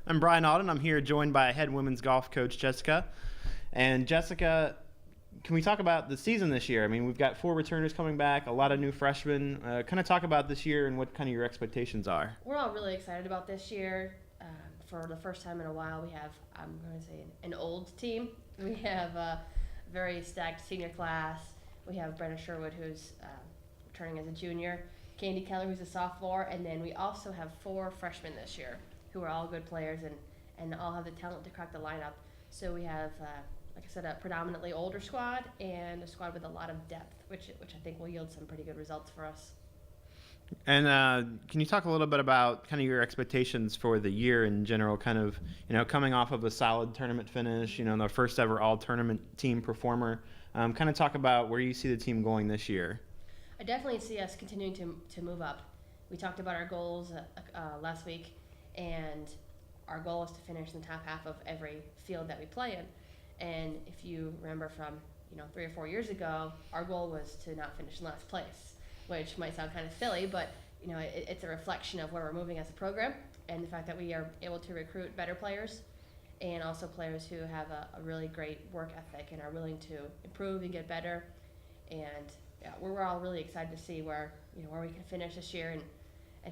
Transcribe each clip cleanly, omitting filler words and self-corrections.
I'm Brian Alden. I'm here joined by head women's golf coach Jessica. And Jessica, can we talk about the season this year? I mean, we've got 4 returners coming back, a lot of new freshmen. Kind of talk about this year and what kind of your expectations are. We're all really excited about this year. For the first time in a while, we have, I'm going to say, an old team. We have a very stacked senior class. We have Brenna Sherwood, who's returning as a junior, Candy Keller, who's a sophomore, and then we also have 4 freshmen this year who are all good players and all have the talent to crack the lineup. So we have, like I said, a predominantly older squad and a squad with a lot of depth, which I think will yield some pretty good results for us. And can you talk a little bit about kind of your expectations for the year in general, kind of, coming off of a solid tournament finish, the first ever all-tournament team performer. Kind of talk about where you see the team going this year. I definitely see us continuing to move up. We talked about our goals last week, and our goal is to finish in the top half of every field that we play in. And if you remember from 3 or 4 years ago, our goal was to not finish in last place, which might sound kind of silly, but it's a reflection of where we're moving as a program and the fact that we are able to recruit better players and also players who have a really great work ethic and are willing to improve and get better. And yeah, we're all really excited to see where we can finish this year and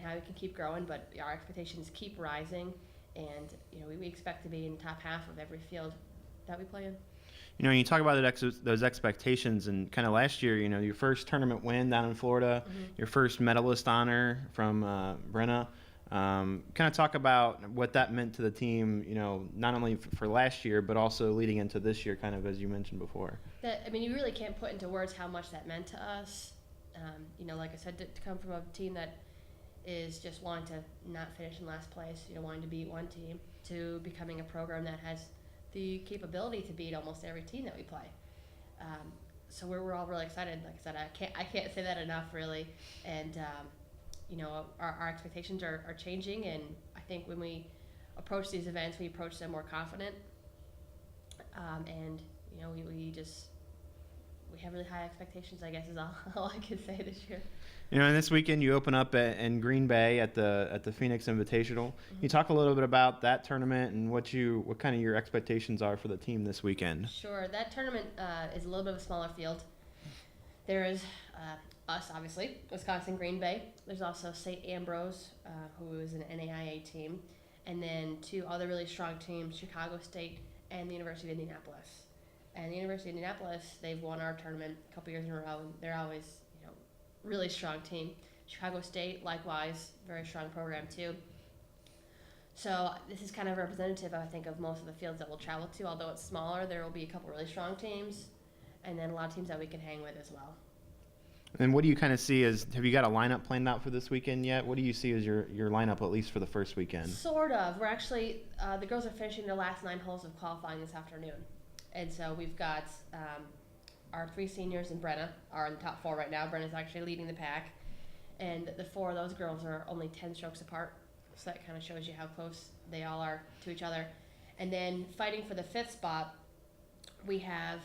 how we can keep growing. But our expectations keep rising, and we expect to be in the top half of every field that we play in. When you talk about those expectations, and kind of last year, your first tournament win down in Florida, your first medalist honor from Brenna. Kind of talk about what that meant to the team, not only for last year, but also leading into this year, kind of as you mentioned before. You really can't put into words how much that meant to us. Like I said, to come from a team that is just wanting to not finish in last place, wanting to beat one team, to becoming a program that has the capability to beat almost every team that we play. So we're all really excited. Like I said, I can't say that enough, really. And our expectations are changing, and I think when we approach these events, we approach them more confident. And we have really high expectations, I guess, is all I can say this year. And this weekend you open up in Green Bay at the Phoenix Invitational. Can you talk a little bit about that tournament and what kind of your expectations are for the team this weekend? Sure. That tournament is a little bit of a smaller field. There is us, obviously, Wisconsin, Green Bay. There's also St. Ambrose, who is an NAIA team, and then 2 other really strong teams, Chicago State and the University of Indianapolis. And the University of Indianapolis, they've won our tournament a couple years in a row, and they're always, really strong team. Chicago State, likewise, very strong program too. So this is kind of representative, I think, of most of the fields that we'll travel to. Although it's smaller, there will be a couple really strong teams, and then a lot of teams that we can hang with as well. And what do you kind of see have you got a lineup planned out for this weekend yet? What do you see as your lineup, at least for the first weekend? Sort of. We're actually, the girls are finishing their last 9 holes of qualifying this afternoon. And so we've got our 3 seniors and Brenna are in the top 4 right now. Brenna's actually leading the pack. And the 4 of those girls are only 10 strokes apart. So that kind of shows you how close they all are to each other. And then fighting for the 5th spot, we have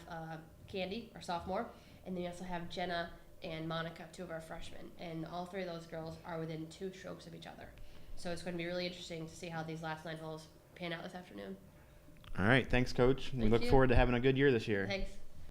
Candy, our sophomore, and then we also have Jenna and Monica, 2 of our freshmen. And all 3 of those girls are within 2 strokes of each other. So it's going to be really interesting to see how these last 9 holes pan out this afternoon. All right. Thanks, Coach. We look you. forward to having a good year this year. Thanks.